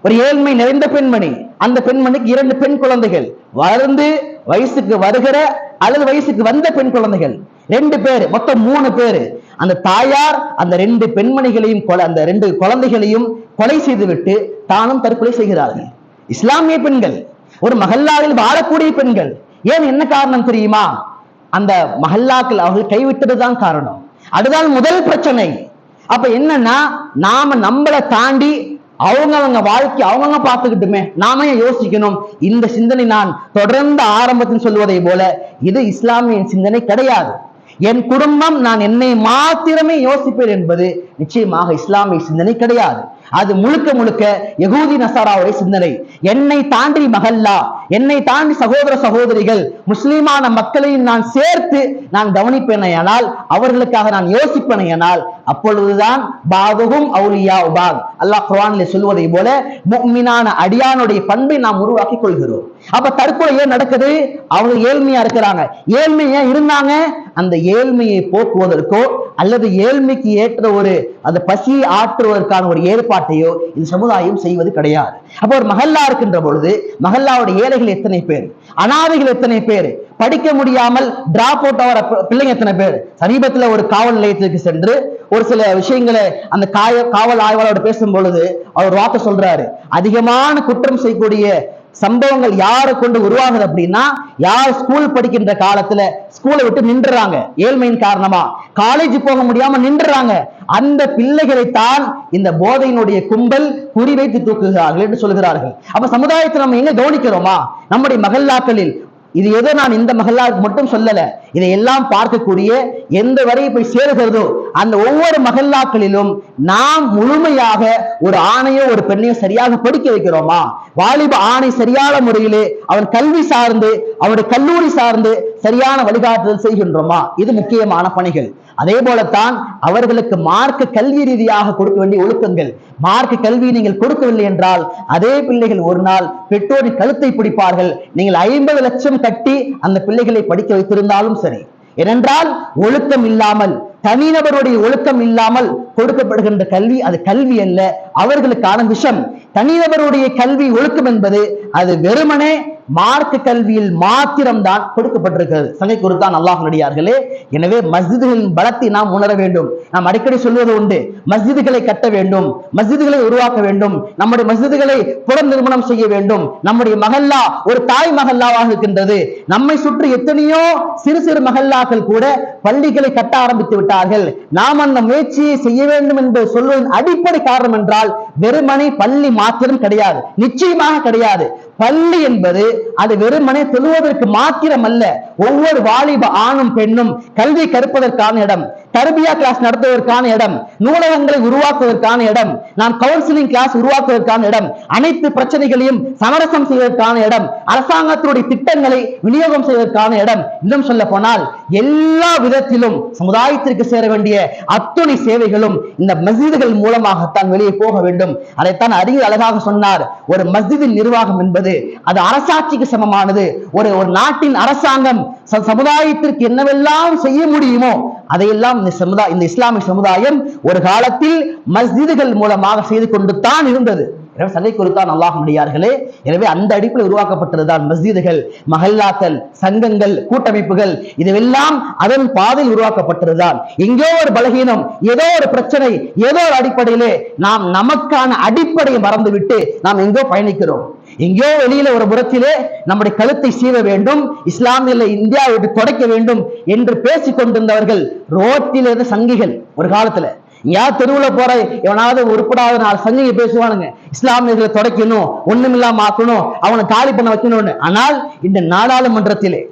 ஒரு ஏழ்மை நிறைந்த பெண்மணி, அந்த பெண்மணிக்கு 2 பெண் குழந்தைகள், வளர்ந்து வயசுக்கு வருகிற அல்லது வயசுக்கு வந்த பெண் குழந்தைகள் 2 பேர், மொத்தம் 3 பேர். அந்த தாயார் அந்த 2 பெண்மணிகளையும் அந்த 2 குழந்தைகளையும் கொலை செய்துவிட்டு தானும் தற்கொலை செய்கிறார்கள். இஸ்லாமிய பெண்கள், ஒரு மஹல்லாவில் வாழக்கூடிய பெண்கள். ஏன், என்ன காரணம் தெரியுமா? அந்த மஹல்லாக்கள் அவர்கள் கைவிட்டதுதான் காரணம். அதுதான் முதல் பிரச்சனை. அப்ப என்னன்னா, நாம நம்மளை தாண்டி அவங்க வாழ்க்கை அவங்க பார்த்துக்கிட்டுமே, நாம யோசிக்கணும். இந்த சிந்தனை நான் தொடர்ந்து ஆரம்பத்தில் சொல்வதை போல இது இஸ்லாமிய சிந்தனை கிடையாது. என் குடும்பம், நான் என்னை மாத்திரமே யோசிப்பேன் என்பது நிச்சயமாக இஸ்லாமிய சிந்தனை கிடையாது. அது முழுக்க முழுக்க யகூதி நசாராவுடைய சிந்தனை. என்னை தாண்டி மஹல்லா, என்னை தாண்டி சகோதர சகோதரிகள், முஸ்லிமான மக்களையும் நான் சேர்த்து நான் கவனிப்பேனையானால், அவர்களுக்காக நான் யோசிப்பேனையானால், அப்பொழுதுதான் பாதுகும் அவுலியா உபாத், அல்லாஹ் குர்ஆனிலே சொல்வதை போல முஃமினான அடியானுடைய பண்பை நாம் உருவாக்கி கொள்கிறோம். அப்ப தற்கொலை ஏன் நடக்குது? அவங்க ஏழ்மையா இருக்கிறாங்க. ஏழ்மையா இருந்தாங்க, அந்த ஏழ்மையை போக்குவதற்கோ அல்லது ஏழ்மைக்கு ஏற்ற ஒரு அந்த பசியை ஆற்றுவதற்கான ஒரு ஏற்பாட்டையோ இந்த சமுதாயம் செய்வது கிடையாது. அப்போ ஒரு மஹல்லா இருக்கின்ற பொழுது மஹல்லாவுடைய ஏழைகள் எத்தனை பேர், அனாதைகள் எத்தனை பேர், படிக்க முடியாமல் டிராப் அவுட் ஆகிற பிள்ளைங்க எத்தனை பேர். சமீபத்தில் ஒரு காவல் நிலையத்திற்கு சென்று ஒரு சில விஷயங்களை அந்த காவல் ஆய்வாளரோட பேசும் பொழுது அவர் வார்த்தை சொல்றாரு, அதிகமான குற்றம் செய்யக்கூடிய சம்பவங்கள் யாரை கொண்டு உருவாகுது அப்படின்னா, யார் ஸ்கூல் படிக்கின்ற காலத்துல ஸ்கூலை விட்டு நின்றுறாங்க, ஏழ்மையின் காரணமா காலேஜ் போக முடியாம நின்றுறாங்க, அந்த பிள்ளைகளை தான் இந்த போதையினுடைய கும்பல் குறிவைத்து தூக்குகிறார்கள் என்று சொல்கிறார்கள். அப்ப சமுதாயத்தை நம்ம எங்க கவனிக்கிறோமா? நம்முடைய மஹல்லாக்களில் இது எதோ நான் இந்த மஹல்லாவுக்கு மட்டும் சொல்லல, இதை எல்லாம் பார்க்கக்கூடிய எந்த வரை போய் சேருகிறதோ அந்த ஒவ்வொரு மஹல்லாக்களிலும் நாம் முழுமையாக ஒரு ஆணையோ ஒரு பெண்ணையோ சரியாக படிக்க வைக்கிறோமா? வாலிப ஆணை சரியான முறையிலே அவன் கல்வி சார்ந்து அவனுடைய கல்லூரி சார்ந்து சரியான வழிகாட்டுதல் செய்கின்றோமா? இது முக்கியமான பணிகள். அதே போலத்தான் அவர்களுக்கு மார்க்க கல்வி ரீதியாக கொடுக்க வேண்டிய ஒழுக்கங்கள். மார்க்க கல்வி நீங்கள் கொடுக்கவில்லை என்றால் அதே பிள்ளைகள் ஒரு நாள் பெற்றோரின் கழுத்தை பிடிப்பார்கள். நீங்கள் 50 லட்சம் கட்டி அந்த பிள்ளைகளை படிக்க வைத்திருந்தாலும் சரி. ஏனென்றால் ஒழுக்கம் இல்லாமல், தனிநபருடைய ஒழுக்கம் இல்லாமல் கொடுக்கப்படுகின்ற கல்வி அது கல்வி அல்ல, அவர்களுக்கான விஷம். தனிநபருடைய கல்வி ஒழுக்கம் என்பது அது வெறுமனே மார்க்க கல்வியில் மாத்திரம்தான் கொடுக்கப்பட்டிருக்கிறது. சங்கை குறித்தான் அல்லாஹ் நடிகார்களே. எனவே மஸ்ஜிதுகளின் பலத்தை நாம் உணர வேண்டும். நாம் அடிக்கடி சொல்வது உண்டு, மஸ்ஜிதுகளை கட்ட வேண்டும், மஸ்ஜிதுகளை உருவாக்க வேண்டும், நம்முடைய மஸ்ஜிதுகளை புறம் நிர்மாணம் செய்ய வேண்டும். நம்முடைய மஹல்லா ஒரு தாய் மஹல்லாவாக இருக்கின்றது. நம்மை சுற்றி எத்தனையோ சிறு சிறு மஹல்லாக்கள் கூட பள்ளிகளை கட்ட ஆரம்பித்து விட்டார்கள். நாம் அந்த முயற்சியை செய்ய வேண்டும் என்று சொல்வதன் அடிப்படை காரணம் என்றால் வெறுமனை பள்ளி மாத்திரம் கிடையாது, நிச்சயமாக கிடையாது. பள்ளி என்பது அது வெறுமனே தொழுவதற்கு மாத்திரம் அல்ல, ஒவ்வொரு வாலிப ஆணும் பெண்ணும் கல்வி கற்பதற்கான இடம், தர்பியா கிளாஸ் நடத்துவதற்கான இடம், நூலகங்களை உருவாக்குவதற்கான இடம், நாம் கவுன்சிலிங் கிளாஸ் உருவாக்குவதற்கான இடம், அனைத்து பிரச்சனைகளையும் சமரசம் செய்வதற்கான இடம், அரசாங்கத்தினுடைய திட்டங்களை விநியோகம் செய்வதற்கான இடம். இன்னும் சொல்ல போனால் எல்லா விதத்திலும் சமுதாயத்திற்கு சேர வேண்டிய அத்துணை சேவைகளும் இந்த மஸ்ஜிதுகள் மூலமாகத்தான் வெளியே போக வேண்டும். அதைத்தான் அறிஞர் அழகாக சொன்னார், ஒரு மஸ்ஜிதின் நிர்வாகம் என்பது அது அரசாட்சிக்கு சமமானது. ஒரு நாட்டின் அரசாங்கம் சமுதாயத்திற்கு என்னவெல்லாம் செய்ய முடியுமோ அதையெல்லாம் இந்த இஸ்லாமிய சமுதாயம் ஒரு காலத்தில் மஸ்ஜிதுகள் மூலமாக செய்து கொண்டு தான் இருந்தது. சதை குறித்தான் அல்லாஹ் நடிகார்களே. எனவே அந்த அடிப்படையில் உருவாக்கப்பட்டதுதான் மஸ்ஜிதுகள், மஹல்லாக்கள், சங்கங்கள், கூட்டமைப்புகள். இதுவெல்லாம் அதன் பாதையில் உருவாக்கப்பட்டதுதான். எங்கோ ஒரு பலகீனம், ஏதோ ஒரு பிரச்சனை, ஏதோ ஒரு அடிப்படையிலே நாம் நமக்கான அடிப்படையை மறந்துவிட்டு நாம் எங்கோ பயணிக்கிறோம். எங்கேயோ வெளியில ஒரு புறத்திலே நம்முடைய கழுத்தை சீவ வேண்டும், இஸ்லாமிய இந்தியாவை விட்டு தொடக்க வேண்டும் என்று பேசிக் கொண்டிருந்தவர்கள் ரோட்டிலிருந்து சங்கிகள். ஒரு காலத்துல யார் தெருவுல போற எவனாவது உருப்படாத 4 சங்கிங்க பேசுவானுங்க, இஸ்லாமியர்களை தொடக்கணும், ஒண்ணுமில்லாம ஆக்கணும், அவனை காலி பண்ண வைக்கணும்னு. ஆனால் இந்த நாடாளுமன்றத்திலே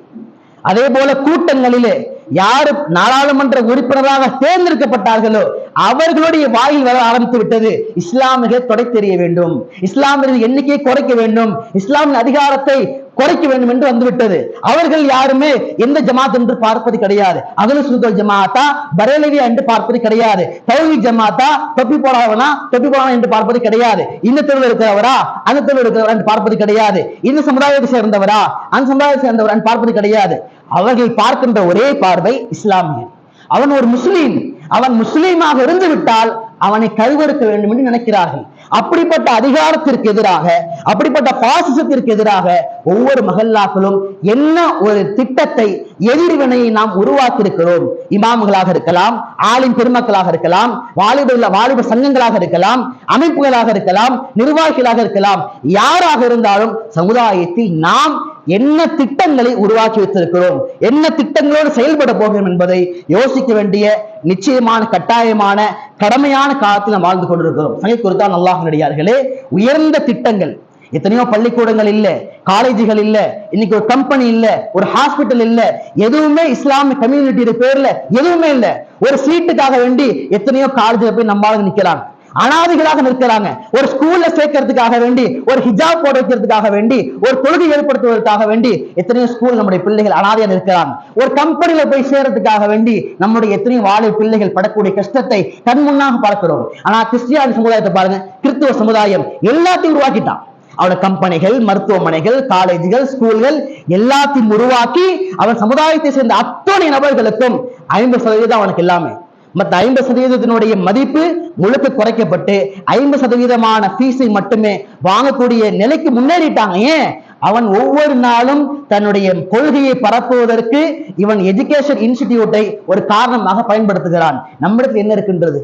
அதே போல கூட்டங்களிலே யாரு நாடாளுமன்ற உறுப்பினராக தேர்ந்தெடுக்கப்பட்டார்களோ அவர்களுடைய வாயில் வர ஆரம்பித்து விட்டது, இஸ்லாமியர்களை தொடை தெரிய வேண்டும், இஸ்லாமியர்கள் எண்ணிக்கையை குறைக்க வேண்டும், இஸ்லாமிய அதிகாரத்தை குறைக்க வேண்டும் என்று வந்துவிட்டது. அவர்கள் யாருமே எந்த ஜமாத் என்று பார்ப்பது கிடையாது. அகலு சுன்னத் ஜமாத்தா, பரேலவியா என்று பார்ப்பது கிடையாது. தௌஹீத் ஜமாத்தா, தொப்பி போடாதவனா தொப்பி போடாதவனா என்று பார்ப்பது கிடையாது. இந்த தெருவில் இருக்கிறவரா அந்த தெருவில் இருக்கிறவரா என்று பார்ப்பது கிடையாது. இந்த சமுதாயத்தை சேர்ந்தவரா அந்த சமுதாயத்தை சேர்ந்தவரா என்று பார்ப்பது கிடையாது. அவர்கள் பார்க்கின்ற ஒரே பார்வை இஸ்லாமியன். அவன் ஒரு முஸ்லீம், அவன் முஸ்லீமாக இருந்து விட்டால் அவனை கருவறுக்க வேண்டும் என்று நினைக்கிறார்கள். அப்படிப்பட்ட அதிகாரத்திற்கு எதிராக, அப்படிப்பட்ட பாசிசத்திற்கு எதிராக ஒவ்வொரு மஹல்லாக்களும் என்ன ஒரு திட்டத்தை, எதிர்வினையை நாம் உருவாக்கி இருக்கிறோம். இமாம்களாக இருக்கலாம், ஆலிம் பெருமக்களாக இருக்கலாம், வாலிப சங்கங்களாக இருக்கலாம், அமைப்புகளாக இருக்கலாம், நிர்வாகிகளாக இருக்கலாம், யாராக இருந்தாலும் சமுதாயத்தில் நாம் என்ன திட்டங்களை உருவாக்கி வைத்திருக்கிறோம், என்ன திட்டங்களோடு செயல்பட போகிறோம் என்பதை யோசிக்க வேண்டிய நிச்சயமான கட்டாயமான கடமையான காலத்தில் நாம் வாழ்ந்து கொண்டிருக்கிறோம். சங்கை குறித்தான் அல்லாஹ் நடிகார்களே. உயர்ந்த திட்டங்கள் எத்தனையோ பள்ளிக்கூடங்கள் இல்ல, காலேஜுகள் இல்ல, இன்னைக்கு ஒரு கம்பெனி இல்ல, ஒரு ஹாஸ்பிட்டல் இல்ல, எதுவுமே இஸ்லாமிய கம்யூனிட்டி பேர்ல எதுவுமே இல்ல. ஒரு சீட்டுக்காக வேண்டி எத்தனையோ காலேஜில் போய் நம்மளால நிக்கிறாங்க, அனாதைகளாக நிற்கிறாங்க. ஒரு ஸ்கூல்ல சேர்க்கறதுக்காக வேண்டி, ஒரு ஹிஜாப் போட வைக்கிறதுக்காக வேண்டி, ஒரு தொழுகை ஏற்படுத்துவதற்காக வேண்டி எத்தனையோ ஸ்கூல் நம்முடைய பிள்ளைகள் அனாதையா நிற்கிறாங்க. ஒரு கம்பெனியில போய் சேர்றதுக்காக வேண்டி நம்முடைய எத்தனையோ வாலிப பிள்ளைகள் படக்கூடிய கஷ்டத்தை கண் முன்னாக பார்க்கிறோம். ஆனா கிறிஸ்டியானி சமுதாயத்தை பாருங்க, கிறிஸ்துவ சமுதாயம் எல்லாத்தையும் உருவாக்கிட்டான். அவன கம்பெனிகள், மருத்துவமனைகள், காலேஜுகள், ஸ்கூல்கள் எல்லாத்தையும் உருவாக்கி அவன் சமுதாயத்தை சேர்ந்த அத்தனை நபர்களுக்கும் 50% அவனுக்கு எல்லாமே. மற்ற 50% மதிப்பு முழுக்க குறைக்கப்பட்டு 50% ஃபீஸை மட்டுமே வாங்கக்கூடிய நிலைக்கு முன்னேறிட்டாங்க. ஏன்? அவன் ஒவ்வொரு நாளும் தன்னுடைய கொள்கையை பரப்புவதற்கு இவன் எஜுகேஷன் இன்ஸ்டிடியூட்டை ஒரு காரணமாக பயன்படுத்துகிறான். நம்மிடத்தில் என்ன இருக்கின்றது?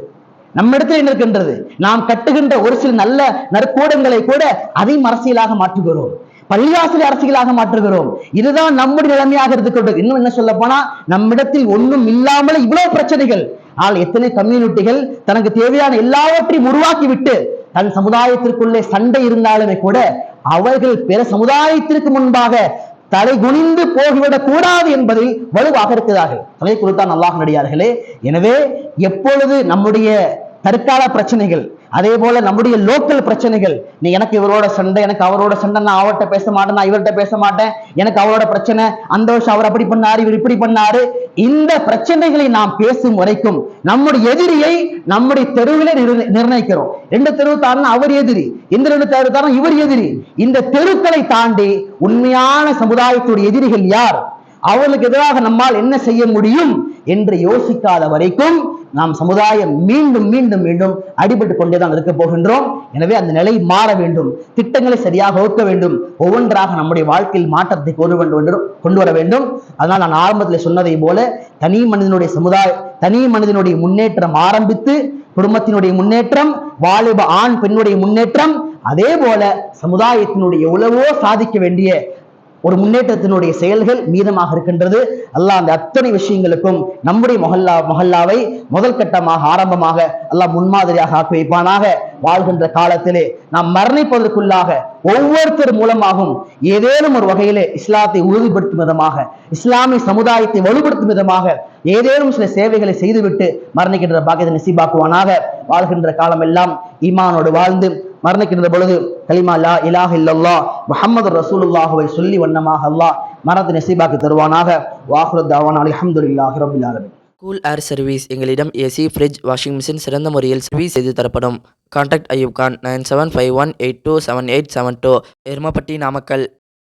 நாம் கட்டுகின்ற ஒரு சில நல்ல நற்கூடங்களை கூட அதையும் அரசியலாக மாற்றுகிறோம், பள்ளிவாசலை அரசியலாக மாற்றுகிறோம். இதுதான் நம்முடைய நிலைமையாக இருந்துக்கொண்டது. இன்னும் என்ன சொல்ல போனா, நம்மிடத்தில் ஒன்றும் இல்லாமல் இவ்வளவு பிரச்சனைகள். ஆனால் எத்தனை கம்யூனிட்டிகள் தனக்கு தேவையான எல்லாவற்றையும் உருவாக்கிவிட்டு தன் சமுதாயத்திற்குள்ளே சண்டை இருந்தாலுமே கூட அவர்கள் பிற சமுதாயத்திற்கு முன்பாக தலை குனிந்து போய்விடக் கூடாது என்பதில் வலுவாக இருக்கிறார்கள். தலை கொடுத்தான் அல்லாஹ் நடிகார்களே. எனவே எப்பொழுது நம்முடைய தற்கால பிரச்சனைகள், அதே போல நம்முடைய லோக்கல் பிரச்சனைகள், நீ எனக்கு இவரோட சண்டை, எனக்கு அவரோட சண்டை, நான் அவர்கிட்ட பேச மாட்டேன், நான் இவர்கிட்ட பேச மாட்டேன், எனக்கு அவரோட பிரச்சனை, அந்த வருஷம் அவர் அப்படி பண்ணாரு, இவர் இப்படி பண்ணாரு, இந்த பிரச்சனைகளை நாம் பேசும் வரைக்கும் நம்முடைய எதிரியை நம்முடைய தெருவிலே நிர்ணயிக்கிறோம். 2 தெருவு தாண்டினா அவர் எதிரி, இந்த 2 தெருவு தாண்டினா இவர் எதிரி. இந்த தெருக்களை தாண்டி உண்மையான சமுதாயத்துடைய எதிரிகள் யார், அவர்களுக்கு எதிராக நம்மால் என்ன செய்ய முடியும் என்று யோசிக்காத வரைக்கும் நாம் சமுதாயம் மீண்டும் மீண்டும் மீண்டும் அடிபட்டுக் கொண்டேதான் இருக்க போகின்றோம். எனவே அந்த நிலை மாற வேண்டும், திட்டங்களை சரியாக வகுக்க வேண்டும், ஒவ்வொன்றாக நம்முடைய வாழ்க்கையில் மாற்றத்தை கொண்டு வர வேண்டும். அதனால் நான் ஆரம்பத்தில் சொன்னதை போல தனி மனிதனுடைய முன்னேற்றம் ஆரம்பித்து குடும்பத்தினுடைய முன்னேற்றம், வாலிப ஆண் பெண்ணுடைய முன்னேற்றம், அதே போல சமுதாயத்தினுடைய எவ்வளவோ சாதிக்க வேண்டிய ஒரு முன்னேற்றத்தினுடைய செயல்கள் மீதமாக இருக்கின்றது. அல்லாஹ் அந்த அத்தனை விஷயங்களுக்கும் நம்முடைய மொஹல்லாவை முதல் கட்டமாக ஆரம்பமாக அல்லாஹ் முன்மாதிரியாக ஆக்கி வைப்பானாக. வாழ்கின்ற காலத்திலே நாம் மரணிப்பதற்குள்ளாக ஒவ்வொருத்தர் மூலமாகவும் ஏதேனும் ஒரு வகையிலே இஸ்லாத்தை உறுதிப்படுத்தும் விதமாக, இஸ்லாமிய சமுதாயத்தை வலுப்படுத்தும் விதமாக ஏதேனும் சில சேவைகளை செய்துவிட்டு மரணிக்கின்ற பாக்கியத்தை நசீபாக்குவானாக. வாழ்கின்ற காலம் எல்லாம் ஈமானோடு வாழ்ந்து மரணிக்கின்ற பொழுது கலிமா லா இலாஹ இல்லல்லாஹ் முஹம்மது ரசூலுல்லாஹுவை சொல்லி வண்ணமாக அல்லாஹ் மரணத்தை நசீபாக்கி தருவானாக. வாஹிரு தஅவானா அல்ஹம்துலில்லாஹி ரப்பில் ஆலமீன். Cool air service. எங்களிடம் ஏசி, ஃப்ரிட்ஜ், வாஷிங் மிஷின் சிறந்த முறையில் சர்வீஸ் செய்து தரப்படும். கான்டாக்ட் அய்யூப் கான் 9751827872, எருமப்பட்டி, நாமக்கல்.